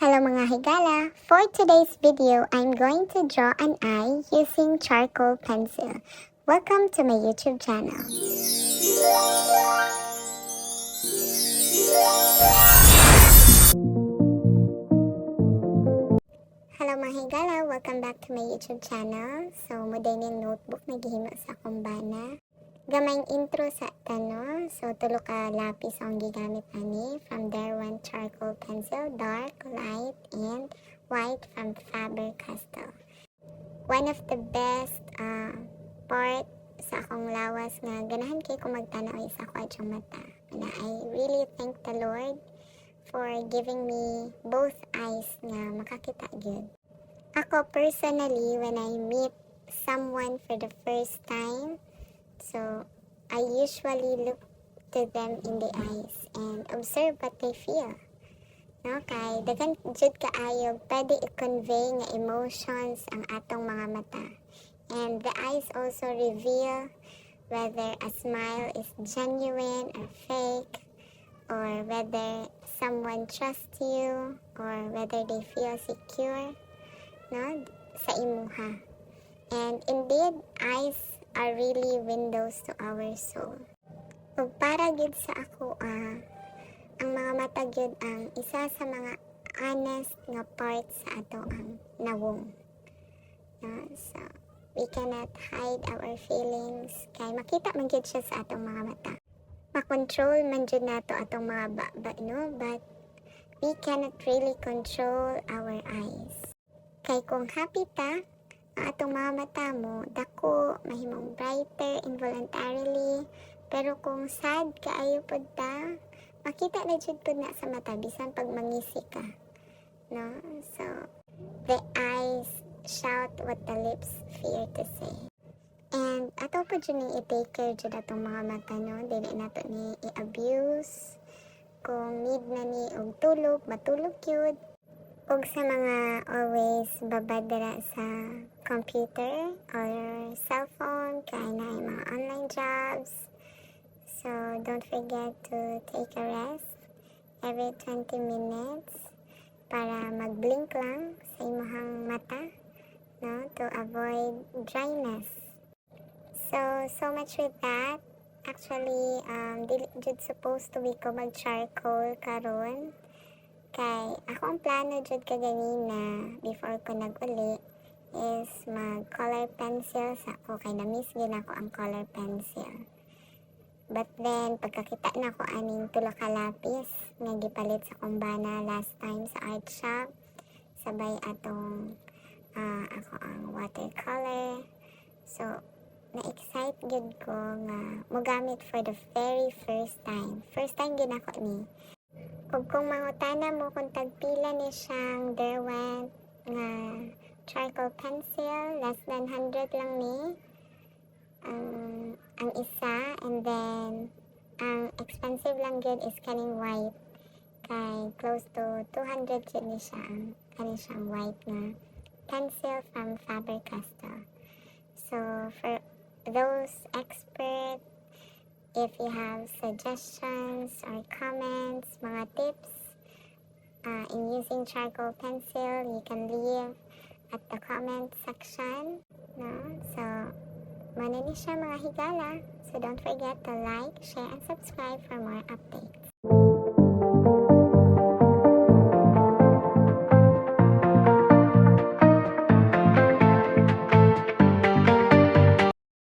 Hello mga higala! For today's video, I'm going to draw an eye using charcoal pencil. Welcome to my YouTube channel. Hello mga higala! Welcome back to my YouTube channel. So, modern yung notebook na gihimo sa kumbana. Gamayng intro sa tano. So, tulo ka lapis ang gigamit ani. From there, one charcoal pencil, dark, light, and white from Faber-Castell. One of the best part sa akong lawas nga ganahan kay kung magtanaw sa ako at yung mata. And I really thank the Lord for giving me both eyes nga makakita gyud. Ako personally, when I meet someone for the first time, so I usually look to them in the eyes and observe what they feel. No, kay dagan jud kaayo pwede i-convey nga emotions ang atong mga mata. And the eyes also reveal whether a smile is genuine or fake, or whether someone trusts you, or whether they feel secure, no, sa imuha. And indeed, eyes are really windows to our soul. Ug para gid sa ako, ang mga mata gyud ang isa sa mga honest nga part sa ato ang nawong. So, we cannot hide our feelings kay makita man gyud siya sa atong mga mata. Makontrol man gyud nato atong mga no? But we cannot really control our eyes. Kay kung happy ta, ang atong mga mata mo, dako, mahimong brighter involuntarily. Pero kung sad kaayo pod ta, makita na jud pod na sa mata bisan pag mangisi ka. No? So, the eyes shout what the lips fear to say. And ato po dyan ni i-take care dyan atong mga mata, no? Dili nato ni i-abuse. Kung need na ni og tulog, matulog yun. Og sa mga always babadara sa computer or cellphone, kaya na yung mga online jobs. So, don't forget to take a rest every 20 minutes para mag-blink lang sa imong mata, no, to avoid dryness. So much with that. Actually, dili jud supposed to be ko mag-charcoal karon. Kay ako ang plano jud kaganina before ko nag-uli is mag-color pencil sa ako. Kay na-miss gina ko ang color pencil. But then, pagkakita na ko aning tulo ka lapis nga gipalit sa kumbana last time sa art shop, sabay atong ako ang watercolor. So, na-excite gud ko nga mogamit for the very first time. First time gid ako ni. Ug kung mangutana mo kung tagpila ni siyang Derwent nga charcoal pencil, less than 100 lang ni ang isa, and then ang expensive lang gud is kaning white, kay close to 200 gud ni siya ang kaning siyang white nga pencil from Faber-Castell. So for those experts, if you have suggestions or comments, mga tips in using charcoal pencil, you can leave at the comment section. No? So, mana ni siya mga higala. So, don't forget to like, share, and subscribe for more updates.